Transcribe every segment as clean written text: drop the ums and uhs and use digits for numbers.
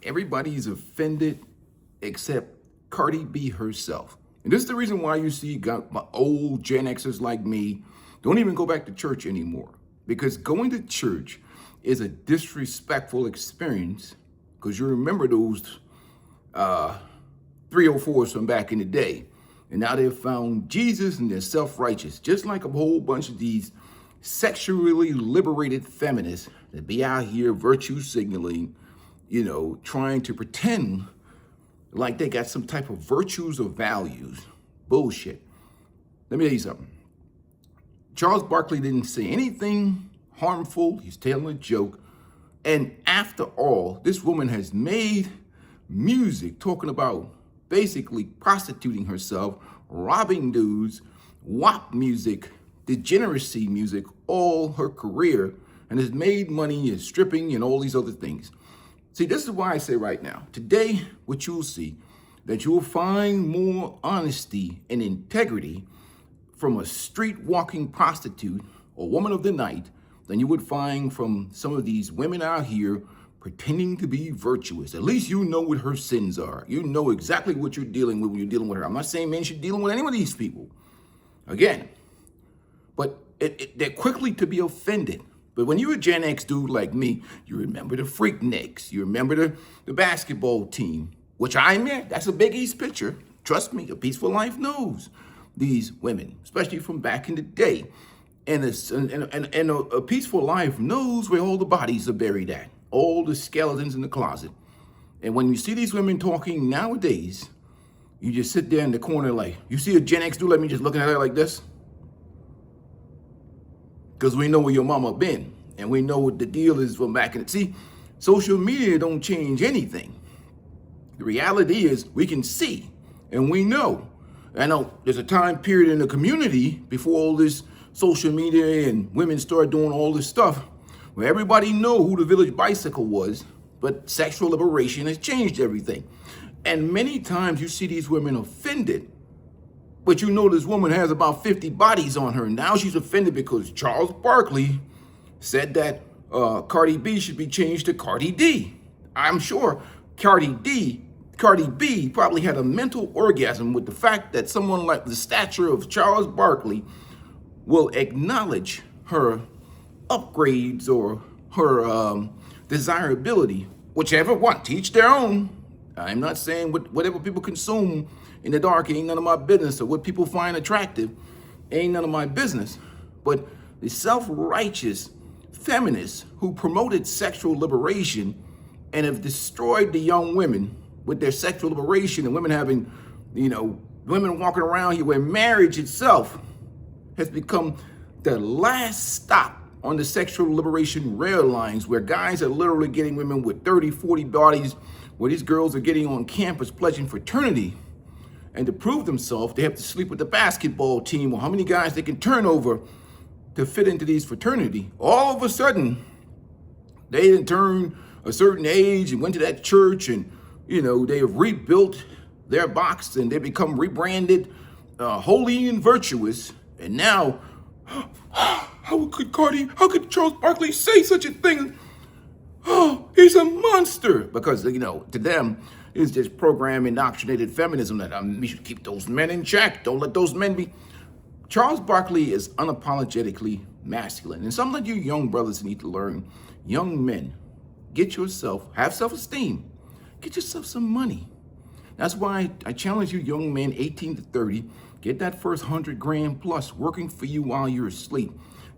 Everybody's offended except Cardi B herself. And this is the reason why you see got my old Gen Xers like me don't even go back to church anymore. Because going to church is a disrespectful experience because you remember those 304s from back in the day. And now they've found Jesus and they're self-righteous, just like a whole bunch of these sexually liberated feminists that be out here virtue signaling, trying to pretend like they got some type of virtues or values. Bullshit. Let me tell you something. Charles Barkley didn't say anything harmful. He's telling a joke. And after all, this woman has made music talking about basically prostituting herself, robbing dudes, WAP music, degeneracy music, all her career, and has made money as stripping and all these other things. See, this is why I say right now, today, what you'll see, that you'll find more honesty and integrity from a street walking prostitute or woman of the night than you would find from some of these women out here pretending to be virtuous. At least you know what her sins are. You know exactly what you're dealing with when you're dealing with her. I'm not saying men should deal with any of these people. Again, but they're quickly to be offended. But when you're a Gen X dude like me, you remember the Freakniks. You remember the basketball team, which I meant. That's a Big East picture. Trust me, A Peaceful Life knows these women, especially from back in the day. And a Peaceful Life knows where all the bodies are buried at, all the skeletons in the closet. And when you see these women talking nowadays, you just sit there in the corner like, you see a Gen X dude like me just looking at her like this? Because we know where your mama been, and we know what the deal is from back in the... See, social media don't change anything. The reality is we can see, and we know. I know there's a time period in the community before all this social media and women start doing all this stuff where everybody know who the Village Bicycle was, but sexual liberation has changed everything. And many times you see these women offended, but you know this woman has about 50 bodies on her. Now she's offended because Charles Barkley said that Cardi B should be changed to Cardi D. I'm sure Cardi B probably had a mental orgasm with the fact that someone like the stature of Charles Barkley will acknowledge her upgrades or her desirability, whichever one, teach their own. I'm not saying whatever people consume in the dark ain't none of my business, or what people find attractive ain't none of my business. But the self-righteous feminists who promoted sexual liberation and have destroyed the young women with their sexual liberation, and women having, women walking around here where marriage itself has become the last stop on the sexual liberation rail lines, where guys are literally getting women with 30, 40 bodies, where these girls are getting on campus pledging fraternity. And to prove themselves, they have to sleep with the basketball team, or how many guys they can turn over to fit into these fraternity. All of a sudden, they didn't turn a certain age and went to that church, and they have rebuilt their box and they become rebranded holy and virtuous. And now, how could Charles Barkley say such a thing? Oh, he's a monster. Because, to them, it's just programmed, indoctrinated feminism that we should keep those men in check. Don't let those men be. Charles Barkley is unapologetically masculine. And some of you young brothers need to learn. Young men, have self-esteem. Get yourself some money. That's why I challenge you young men, 18 to 30, get that first 100 grand plus working for you while you're asleep.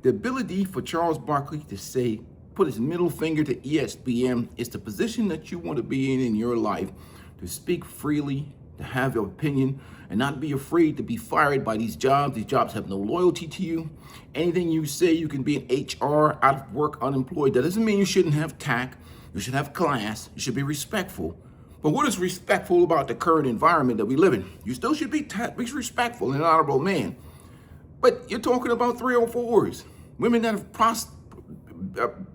The ability for Charles Barkley to say, put his middle finger to ESPN is the position that you want to be in your life, to speak freely, to have your opinion, and not be afraid to be fired by these jobs. These jobs have no loyalty to you. Anything you say, you can be in HR, out of work, unemployed. That doesn't mean you shouldn't have tact. You should have class. You should be respectful. But what is respectful about the current environment that we live in? You still should be respectful and an honorable man. But you're talking about 304s, women that have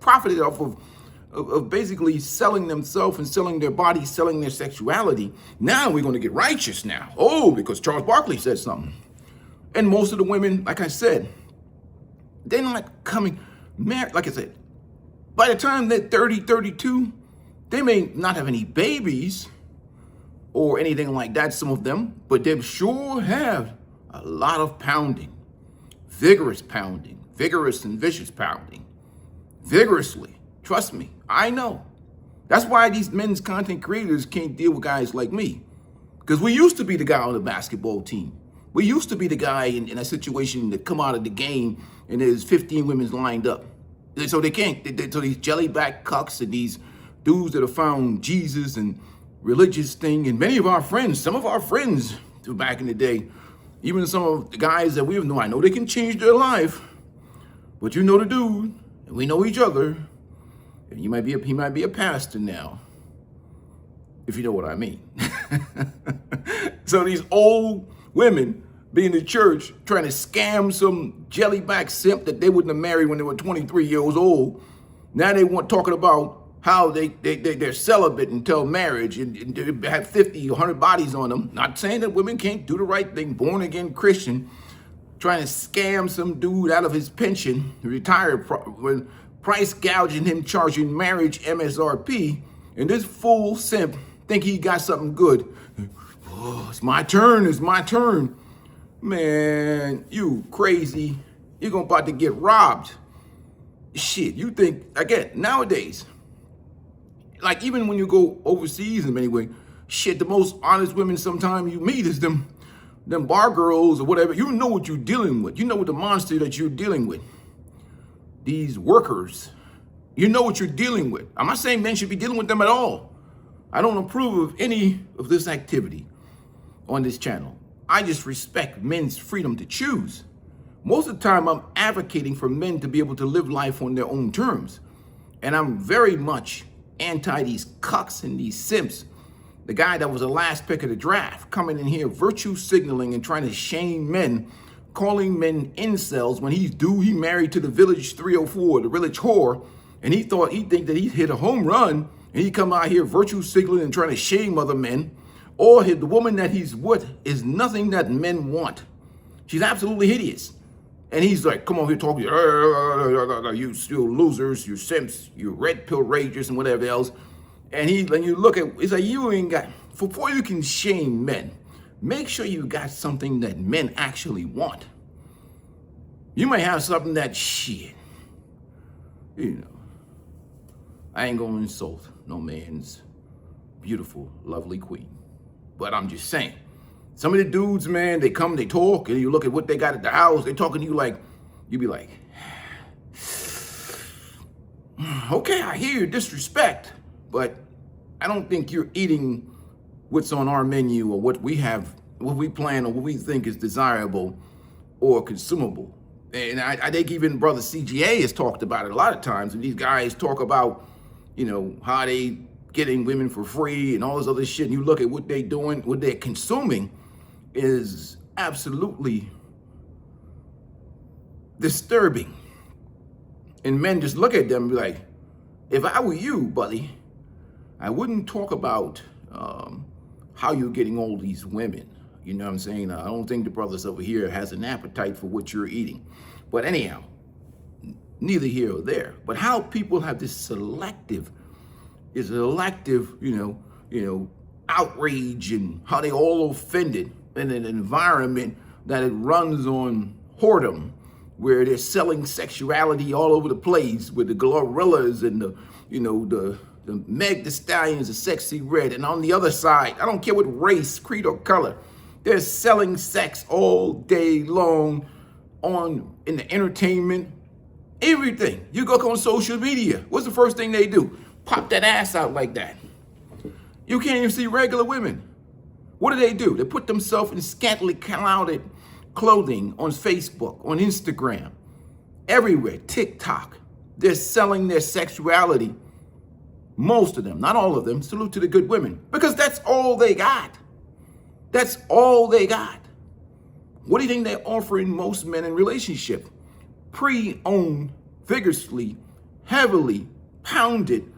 profited off of basically selling themselves and selling their bodies, selling their sexuality. Now we're going to get righteous now. Oh, because Charles Barkley said something. And most of the women, like I said, they're not coming married. Like I said, by the time they're 30, 32, They may not have any babies or anything like that, some of them, but they sure have a lot of pounding, vigorous and vicious pounding, vigorously. Trust me, I know. That's why these men's content creators can't deal with guys like me. Because we used to be the guy on the basketball team. We used to be the guy in a situation that come out of the game and there's 15 women lined up. So they can't. So these jellyback cucks and these dudes that have found Jesus and religious thing, and many of our friends, some of our friends back in the day, even some of the guys that we know, I know they can change their life, but you know the dude, and we know each other, and he might be a pastor now, if you know what I mean. So these old women be in the church trying to scam some jellyback simp that they wouldn't have married when they were 23 years old. Now they want talking about how they're celibate until marriage and they have 50, 100 bodies on them. Not saying that women can't do the right thing, born again Christian, trying to scam some dude out of his pension, retired, price gouging him, charging marriage MSRP, and this fool simp think he got something good. Oh, it's my turn. Man, you crazy. You're about to get robbed. Shit, you think, again, nowadays, like even when you go overseas in many ways, shit, the most honest women sometimes you meet is them bar girls or whatever. You know what you're dealing with. You know what the monster that you're dealing with. These workers, you know what you're dealing with. I'm not saying men should be dealing with them at all. I don't approve of any of this activity on this channel. I just respect men's freedom to choose. Most of the time, I'm advocating for men to be able to live life on their own terms. And I'm very much anti these cucks and these simps. The guy that was the last pick of the draft coming in here virtue signaling and trying to shame men, calling men incels when he married to the village 304, the village whore, and he think that he hit a home run, and he come out here virtue signaling and trying to shame other men. Or the woman that he's with is nothing that men want. She's absolutely hideous. And he's like, come on here talking, you still losers, you simps, you red pill ragers and whatever else. And you look at, it's like, you ain't got, before you can shame men, make sure you got something that men actually want. You may have something that shit, I ain't gonna insult no man's beautiful, lovely queen. But I'm just saying, some of the dudes, man, they come, they talk, and you look at what they got at the house, they talking to you like, you be like, okay, I hear your disrespect, but I don't think you're eating what's on our menu or what we have, what we plan or what we think is desirable or consumable. And I think even Brother CGA has talked about it a lot of times, and these guys talk about, how they getting women for free and all this other shit, and you look at what they're doing, what they're consuming is absolutely disturbing. And men just look at them and be like, if I were you, buddy, I wouldn't talk about how you're getting all these women. You know what I'm saying? I don't think the brothers over here has an appetite for what you're eating. But anyhow, neither here or there. But how people have this selective outrage and how they all offended in an environment that it runs on whoredom, where they're selling sexuality all over the place with the gorillas and the Meg Thee Stallions, the Sexy Red, and on the other side, I don't care what race, creed, or color, they're selling sex all day long in the entertainment, everything. You go on social media, what's the first thing they do? Pop that ass out like that. You can't even see regular women. What do? They put themselves in scantily clouded clothing on Facebook, on Instagram, everywhere, TikTok. They're selling their sexuality. Most of them, not all of them, salute to the good women, because that's all they got. That's all they got. What do you think they're offering most men in relationship? Pre-owned, vigorously, heavily pounded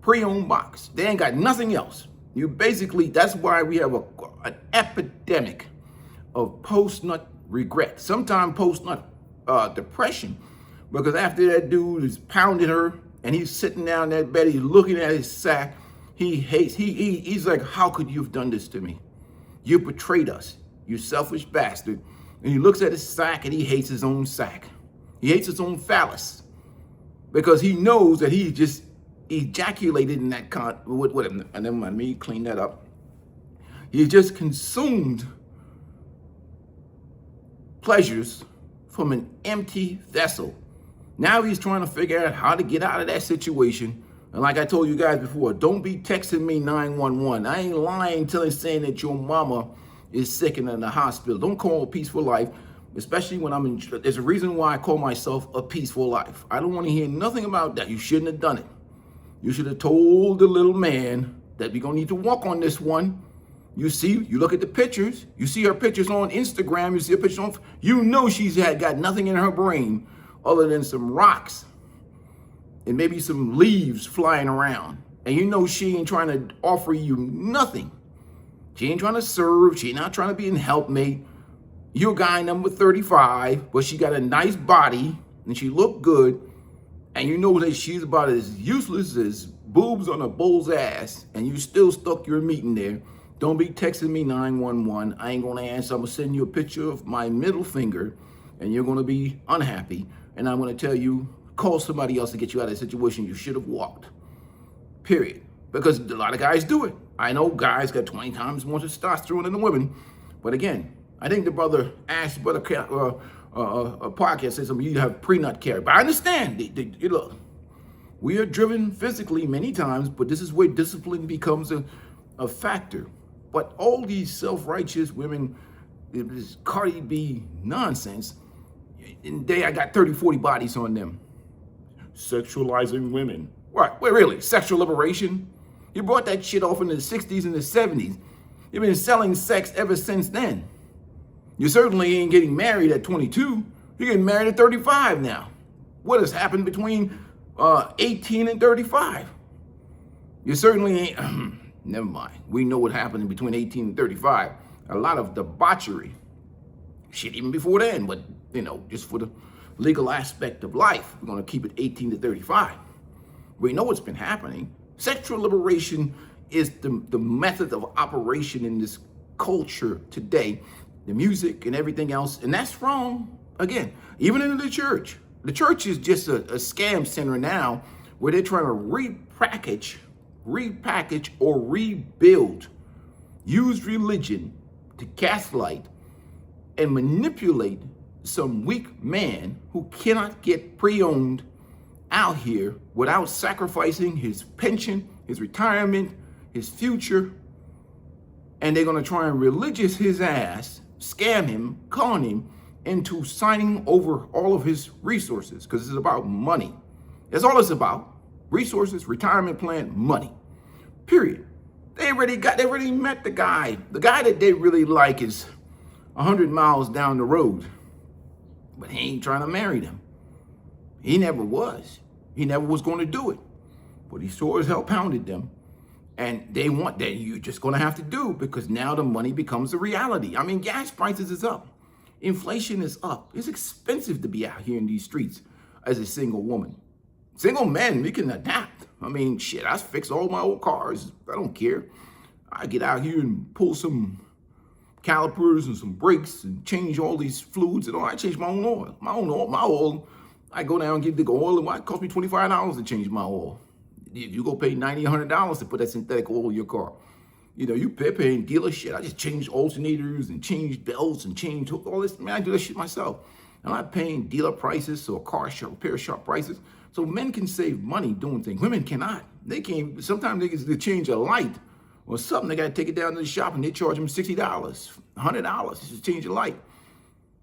pre-owned box. They ain't got nothing else. You basically, that's why we have an epidemic of post-nut regret. Sometimes post-nut depression, because after that dude is pounding her and he's sitting down in that bed, he's looking at his sack, He hates, he's like, how could you have done this to me? You betrayed us, you selfish bastard. And he looks at his sack and he hates his own sack. He hates his own phallus because he knows that he just ejaculated in that never mind, me clean that up. He just consumed pleasures from an empty vessel. Now he's trying to figure out how to get out of that situation. And like I told you guys before, don't be texting me 911. I ain't lying saying that your mama is sick and in the hospital. Don't call Peaceful Life, especially when I'm in. There's a reason why I call myself a Peaceful Life. I don't want to hear nothing about that. You shouldn't have done it. You should have told the little man that we're going to need to walk on this one. You see, you look at the pictures, you see her pictures on Instagram, you see her pictures on, you know she's got nothing in her brain other than some rocks and maybe some leaves flying around. And you know she ain't trying to offer you nothing. She ain't trying to serve, she ain't not trying to be a helpmate. You're guy number 35, but she got a nice body and she look good. And you know that she's about as useless as boobs on a bull's ass, and you still stuck your meat in there. Don't be texting me 911. I ain't gonna answer. I'm gonna send you a picture of my middle finger, and you're gonna be unhappy. And I'm gonna tell you, call somebody else to get you out of that situation. You should have walked. Period. Because a lot of guys do it. I know guys got 20 times more testosterone than the women. But again, I think the brother asked a podcast says something, you have pre-nut care. But I understand, look, we are driven physically many times, but this is where discipline becomes a factor. But all these self-righteous women, this Cardi B nonsense, in the day I got 30, 40 bodies on them. Sexualizing women. What? Wait, really? Sexual liberation? You brought that shit off in the 60s and the 70s. You've been selling sex ever since then. You certainly ain't getting married at 22. You're getting married at 35 now. What has happened between 18 and 35? You certainly ain't, never mind. We know what happened in between 18 and 35. A lot of debauchery. Shit, even before then, but just for the legal aspect of life, we're gonna keep it 18 to 35. We know what's been happening. Sexual liberation is the method of operation in this culture today. The music and everything else, and that's wrong. Again, even in the church. The church is just a scam center now where they're trying to repackage or rebuild, use religion to gaslight and manipulate some weak man who cannot get pre-owned out here without sacrificing his pension, his retirement, his future. And they're gonna try and religious his ass, scam him, con him into signing over all of his resources, because it's about money. That's all it's about. Resources, retirement plan, money. Period. They already met the guy. The guy that they really like is 100 miles down the road, but he ain't trying to marry them. He never was. He never was going to do it, but he sure as hell pounded them. And they want that you're just going to have to do, because now the money becomes a reality. I mean, gas prices is up. Inflation is up. It's expensive to be out here in these streets as a single woman. Single men, we can adapt. I mean, shit, I fix all my old cars. I don't care. I get out here and pull some calipers and some brakes and change all these fluids and all. I change my own oil. My oil. I go down and get the oil, and it cost me $25 to change my oil. You go pay $90, $100 to put that synthetic oil in your car. You paying dealer shit. I just change alternators and change belts and change all this. Man, I do that shit myself. I'm not paying dealer prices or repair shop prices. So men can save money doing things. Women cannot. They can't. Sometimes they get to change a light or something. They got to take it down to the shop and they charge them $60, $100 to change a light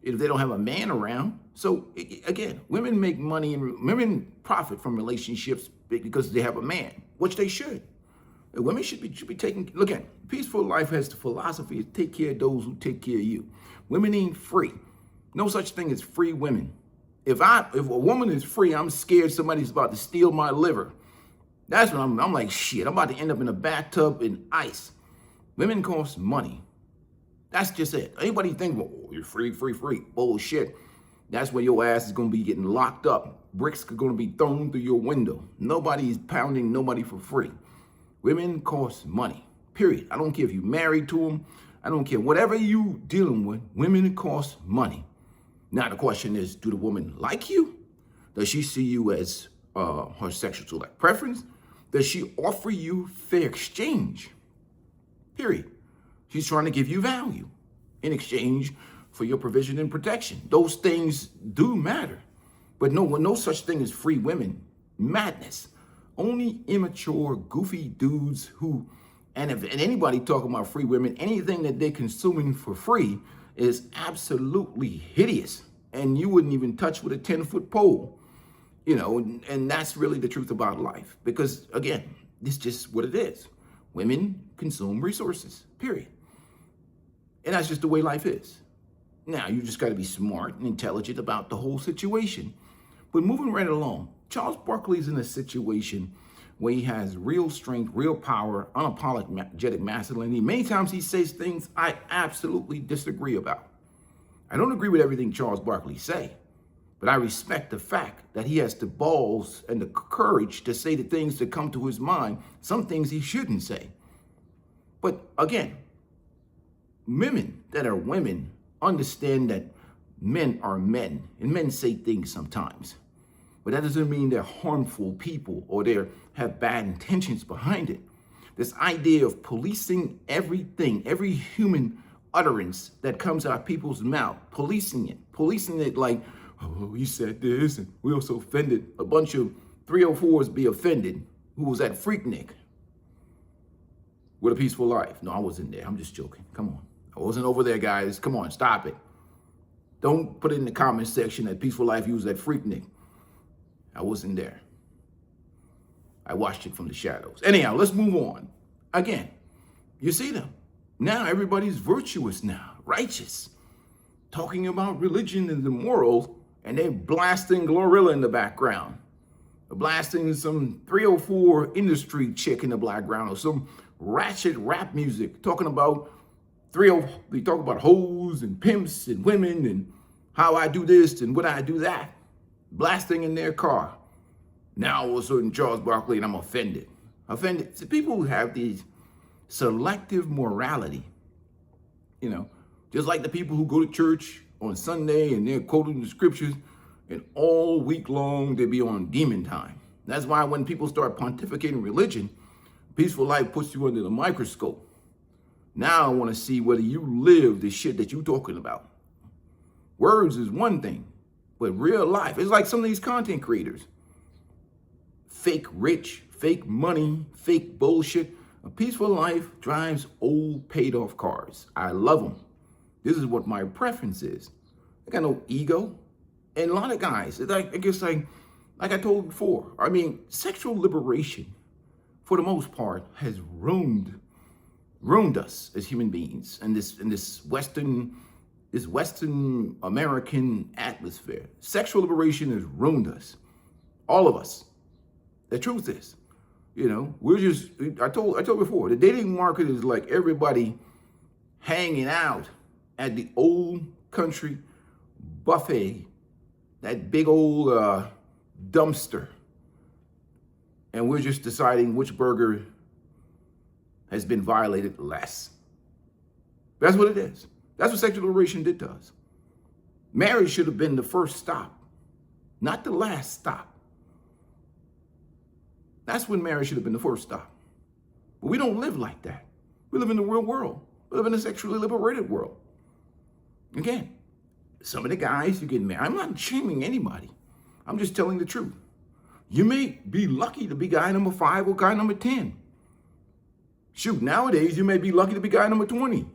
if they don't have a man around. So again, women make money and women profit from relationships because they have a man, which they should. Women should be taking, look at, Peaceful Life has the philosophy of take care of those who take care of you. Women ain't free. No such thing as free women. If a woman is free, I'm scared somebody's about to steal my liver. That's when I'm like, shit, I'm about to end up in a bathtub in ice. Women cost money. That's just it. Anybody think, well, you're free. Bullshit. That's where your ass is going to be getting locked up. Bricks are going to be thrown through your window. Nobody's pounding nobody for free. Women cost money, period. I don't care if you're married to them. I don't care. Whatever you dealing with, women cost money. Now, the question is, do the woman like you? Does she see you as her sexual select preference? Does she offer you fair exchange? Period. She's trying to give you value in exchange for your provision and protection. Those things do matter. But no such thing as free women. Madness. Only immature, goofy dudes who, and if anybody talking about free women, anything that they're consuming for free is absolutely hideous. And you wouldn't even touch with a 10-foot pole. And that's really the truth about life. Because again, it's just what it is. Women consume resources, period. And that's just the way life is. Now, you just got to be smart and intelligent about the whole situation. But moving right along, Charles Barkley's in a situation where he has real strength, real power, unapologetic masculinity. Many times he says things I absolutely disagree about. I don't agree with everything Charles Barkley say, but I respect the fact that he has the balls and the courage to say the things that come to his mind, some things he shouldn't say. But again, women that are women understand that men are men, and men say things sometimes. But that doesn't mean they're harmful people or they have bad intentions behind it. This idea of policing everything, every human utterance that comes out of people's mouth, policing it like, oh, he said this, and we also offended a bunch of 304s be offended. Who was that Freaknik with a peaceful life? No, I wasn't there. I'm just joking. Come on. I wasn't over there, guys. Come on, stop it. Don't put it in the comment section that Peaceful Life used that Freaknik. I wasn't there. I watched it from the shadows. Anyhow, let's move on. Again, you see them. Now everybody's virtuous now, righteous, talking about religion and the morals, and they're blasting Glorilla in the background. They're blasting some 304 industry chick in the background or some ratchet rap music talking about they talk about hoes and pimps and women and how I do this and what I do that. Blasting in their car. Now all of a sudden Charles Barkley and I'm offended. Offended. See, people who have these selective morality, just like the people who go to church on Sunday and they're quoting the scriptures and all week long they be on demon time. That's why when people start pontificating religion, Peaceful Life puts you under the microscope. Now I want to see whether you live the shit that you're talking about. Words is one thing, but real life, it's like some of these content creators. Fake rich, fake money, fake bullshit. A Peaceful Life drives old paid off cars. I love them. This is what my preference is. I got no ego. And a lot of guys, like I told before, sexual liberation, for the most part, has ruined us as human beings in this Western American atmosphere. Sexual liberation has ruined us, all of us. The truth is, we're just. I told before, the dating market is like everybody hanging out at the old country buffet, that big old dumpster, and we're just deciding which burger has been violated less. That's what it is. That's what sexual liberation did to us. Marriage should have been the first stop, not the last stop. That's when marriage should have been the first stop. But we don't live like that. We live in the real world. We live in a sexually liberated world. Again, some of the guys who get married, I'm not shaming anybody. I'm just telling the truth. You may be lucky to be guy number 5 or guy number 10. Shoot, nowadays you may be lucky to be guy number 20.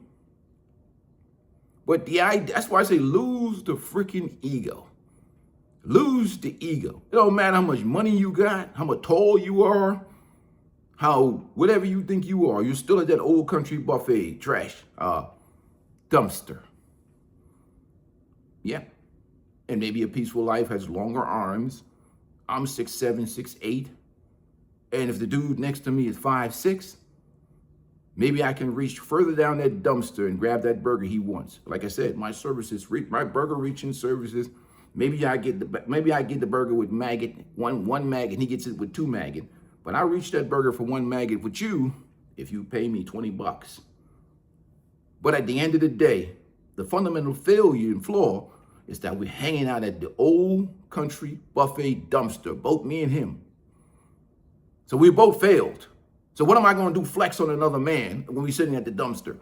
But that's why I say lose the freaking ego. Lose the ego. It don't matter how much money you got, how much tall you are, how whatever you think you are, you're still at that old country buffet trash dumpster. Yeah. And maybe a Peaceful Life has longer arms. I'm 6'7", 6'8". And if the dude next to me is 5'6", maybe I can reach further down that dumpster and grab that burger he wants. Like I said, my burger reaching services. Maybe I get the burger with maggot, one maggot, he gets it with 2 maggot. But I reach that burger for one maggot with you if you pay me 20 bucks. But at the end of the day, the fundamental failure and flaw is that we're hanging out at the old country buffet dumpster, both me and him. So we both failed. So what am I going to do, flex on another man when we're sitting at the dumpster?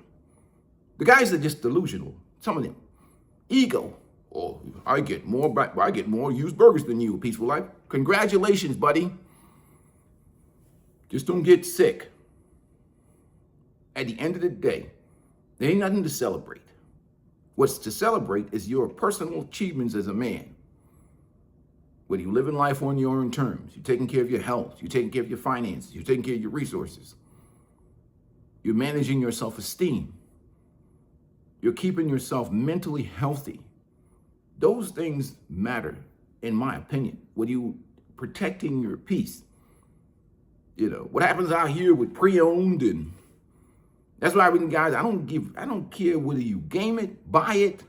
The guys are just delusional. Some of them. Ego. Oh, I get more used burgers than you, Peaceful Life. Congratulations, buddy. Just don't get sick. At the end of the day, there ain't nothing to celebrate. What's to celebrate is your personal achievements as a man. Whether you live in life on your own terms, you're taking care of your health, you're taking care of your finances, you're taking care of your resources. You're managing your self-esteem. You're keeping yourself mentally healthy. Those things matter, in my opinion. When you protecting your peace. You know, what happens out here with pre-owned, and that's why guys, I don't care whether you game it, buy it,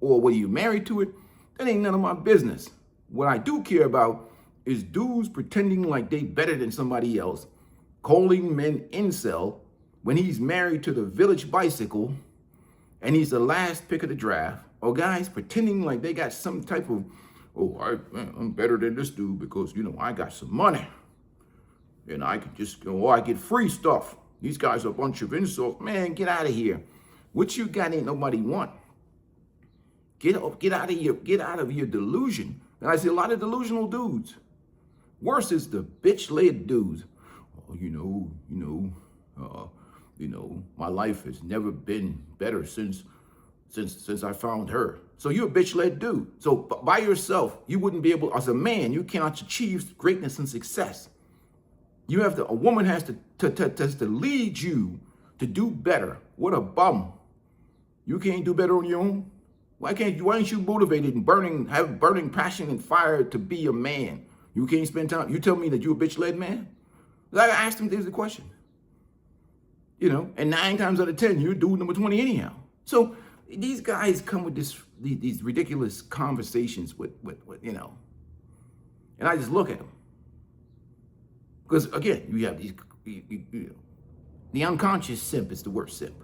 or whether you're married to it. That ain't none of my business. What I do care about is dudes pretending like they better than somebody else, calling men incel when he's married to the village bicycle and he's the last pick of the draft, or guys pretending like they got some type of, I'm better than this dude because, I got some money and I can just go, I get free stuff. These guys are a bunch of insults. Man, get out of here. What you got ain't nobody want. Get out of your delusion. And I see a lot of delusional dudes. Worse is the bitch-led dudes. My life has never been better since I found her. So you're a bitch-led dude. So by yourself, you wouldn't be able, as a man, you cannot achieve greatness and success. A woman has to lead you to do better. What a bum. You can't do better on your own? Why aren't you motivated and have burning passion and fire to be a man? You can't spend time. You tell me that you're a bitch-led man? I asked him, there's the question. And 9 times out of 10, you're dude number 20 anyhow. So these guys come with these ridiculous conversations with, and I just look at them. Because again, you have these, the unconscious simp is the worst simp.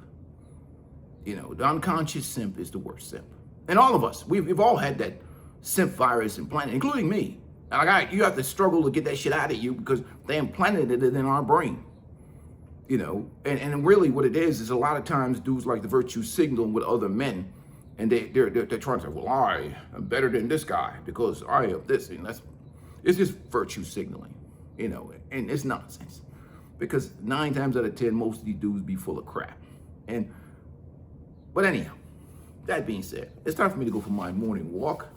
The unconscious simp is the worst simp. And all of us, we've all had that simp virus implanted, including me. You have to struggle to get that shit out of you because they implanted it in our brain. And really what it is a lot of times dudes like the virtue signal with other men, and they're trying to say, well, I am better than this guy because I have this, and it's just virtue signaling, and it's nonsense. Because 9 times out of 10, most of these dudes be full of crap. But anyhow, that being said, it's time for me to go for my morning walk.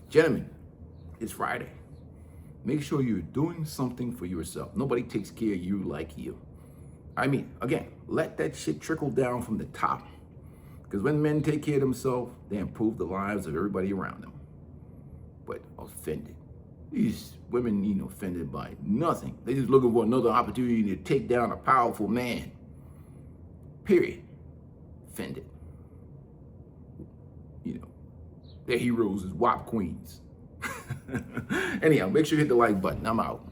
Gentlemen, it's Friday. Make sure you're doing something for yourself. Nobody takes care of you like you. Again, let that shit trickle down from the top. Because when men take care of themselves, they improve the lives of everybody around them. But offended. These women ain't offended by nothing. They're just looking for another opportunity to take down a powerful man. Period. Offended. Their heroes is WAP queens. Anyhow, make sure you hit the like button. I'm out.